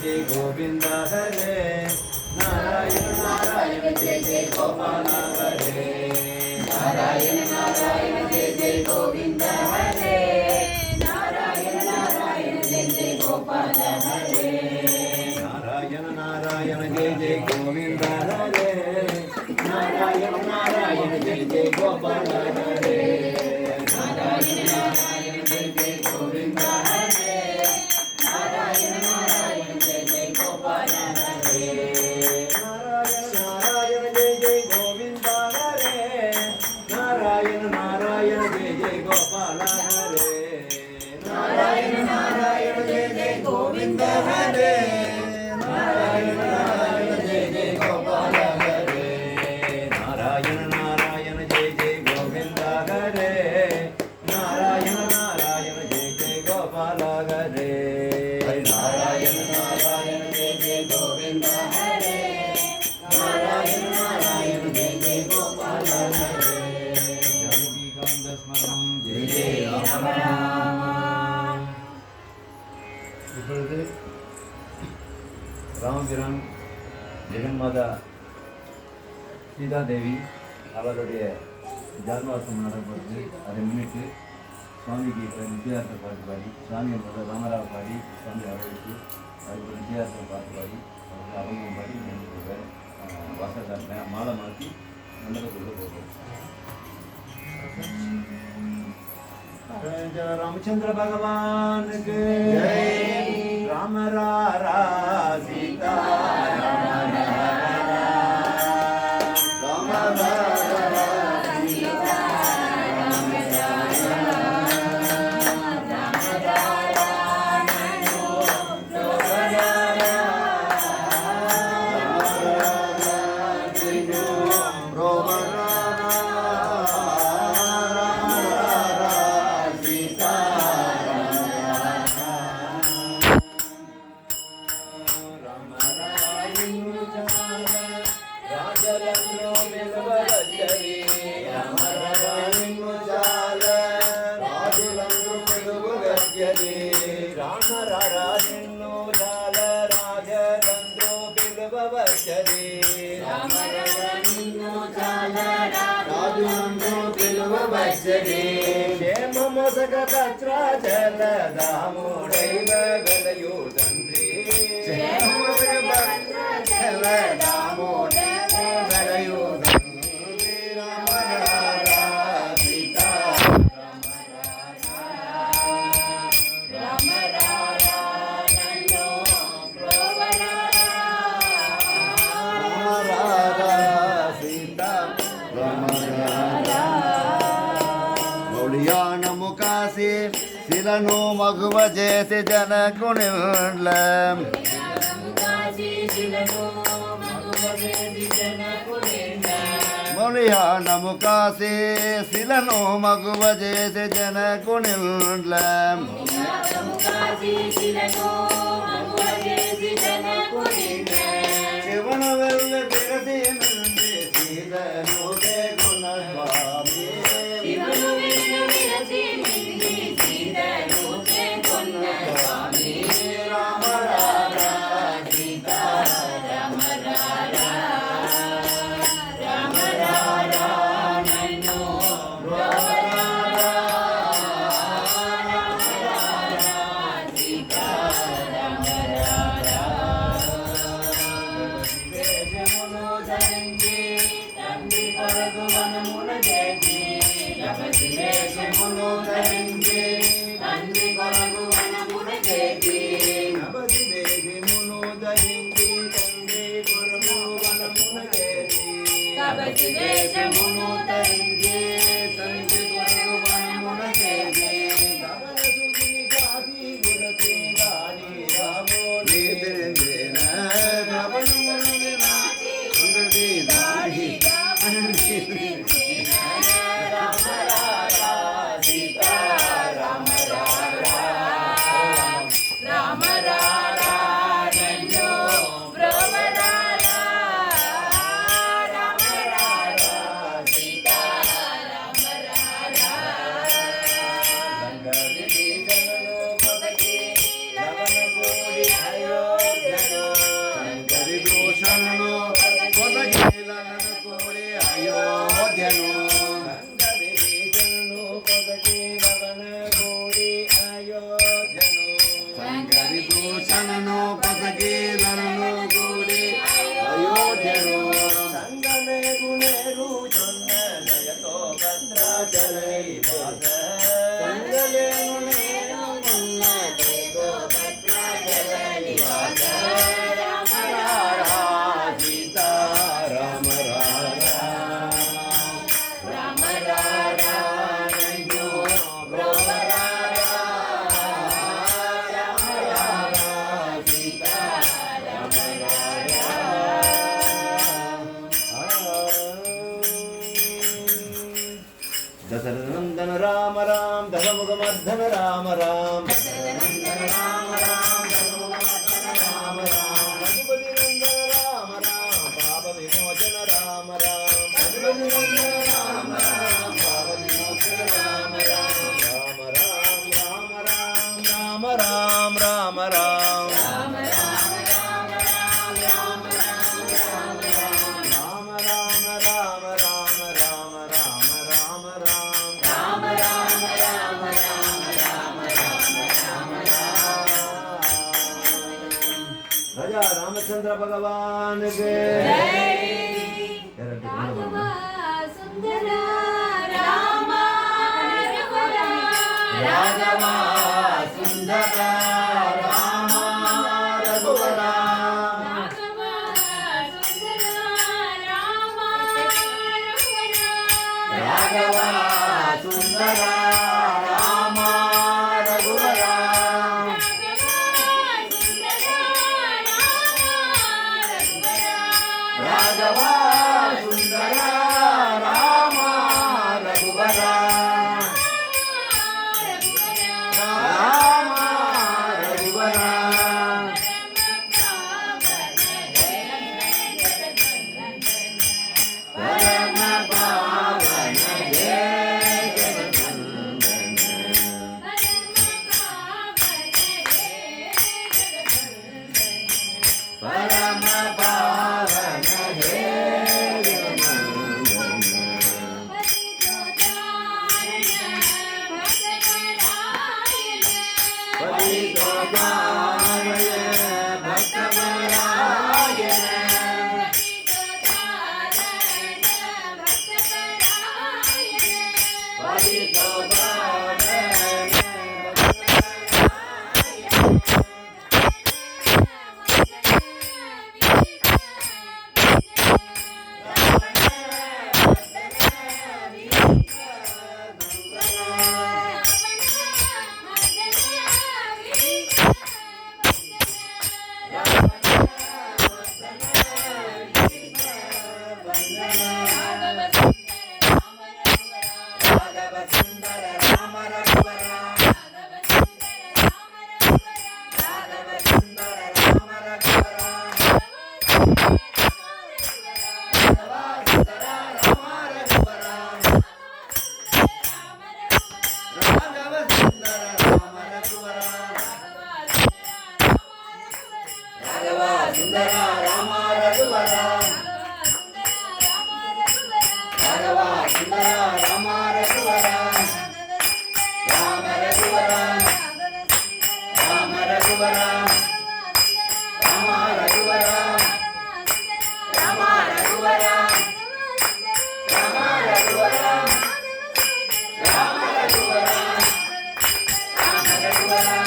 जय गोविंद हरे नारायण नारायण जय जय गोपाल हरे नारायण नारायण जय जय गोविंद हरे नारायण नारायण जय जय गोपाल हरे नारायण नारायण जय जय गोविंद हरे नारायण नारायण जय जय गोपाल हरे नारायण नारायण जय जय गोविंद हरे नारायण नारायण जय जय गोपाल हरे नारायण नारायण जय जय गोविंद हरे नारायण नारायण जय जय गोपाल हरे नारायण नारायण जय जय गोविंद हरे नारायण नारायण जय जय गोपाल हरे नारायण नारायण जय जय गोविंद हरे नारायण नारायण जय जय गोपाल हरे नारायण नारायण जय जय गोविंद हरे नारायण नारायण जय जय गोपाल हरे जानकी कांत स्मरणं जय जय राम राम இப்பொழுது ராமபிரான் ஜெகன்மாதா சீதாதேவி அவருடைய ஜன்மாசம் நடப்பது அதை முன்னிட்டு சுவாமிக்கு நிச்சயார்த்த பாட்டு பாடி சுவாமி என்பது ராமராவ் பாடி சுவாமி அவர்களுக்கு அதுக்கு நிச்சயார்த்த பாட்டு பாடி அவங்க பாடி நினைச்சு வாசல் மாலை மாற்றி மண்டபத்துள்ள போகிறோம் रामचंद्र भगवान के राम रारा सीता राम శిలను మగువ చేసి జనకునిల మొలియానము కాసి శిలను మగువ చేసి జనకునిల శివన వెళ్ళ తిరసి నుండి సీతను గుణ స్వామి ಧರಣಿಯನ್ನು ಪಸಕೀಲರನ್ನು ಕೂಡಿ ಅಯೋಧ್ಯನು ಸಂಗಮೇ ಗುಣೇರು ಚೊನ್ನ ಜಯತೋ ಭದ್ರಾಚಲೈ ವಾಸ ಸಂಗಮೇ ಗುಣೇರು ಮುನ್ನ ಜಯತೋ ಭದ್ರಾಚಲೈ ವಾಸ ರಾಮ ರಾರ ಸೀತಾ ರಾಮ ರಾರ ರಾಮ ರಾರ ನಂಜು ಬ್ರೋವರ दशरथनंदन राम राम दशमुखमर्दन राम राम दशरथनंदन राम राम दशमुखमर्दन राम राम रघुपति नंदन राम राम पाप विमोचन राम राम रघुपति नंदन राम राम पाप विमोचन राम राम राम राम राम राम राम राम राम राजा रामचंद्र भगवान के राघव सुंदर राम रघुवर राघव सुंदर राम रघुवर राघव सुंदर राम रघुवर राघव सुंदर राम रघुवर राघव सुंदर राम रघुवर राम रघुवर परम पावन जय जगन्नाथ परम पावन हे पतितोद्धारय भक्तपरायण सुंदर राम रघुवर राघव सुंदर राम रघुवर राम रघुवर राम रघुवर राम रघुवर राम रघुवर राम रघुवर राम रघुवर राम रघुवर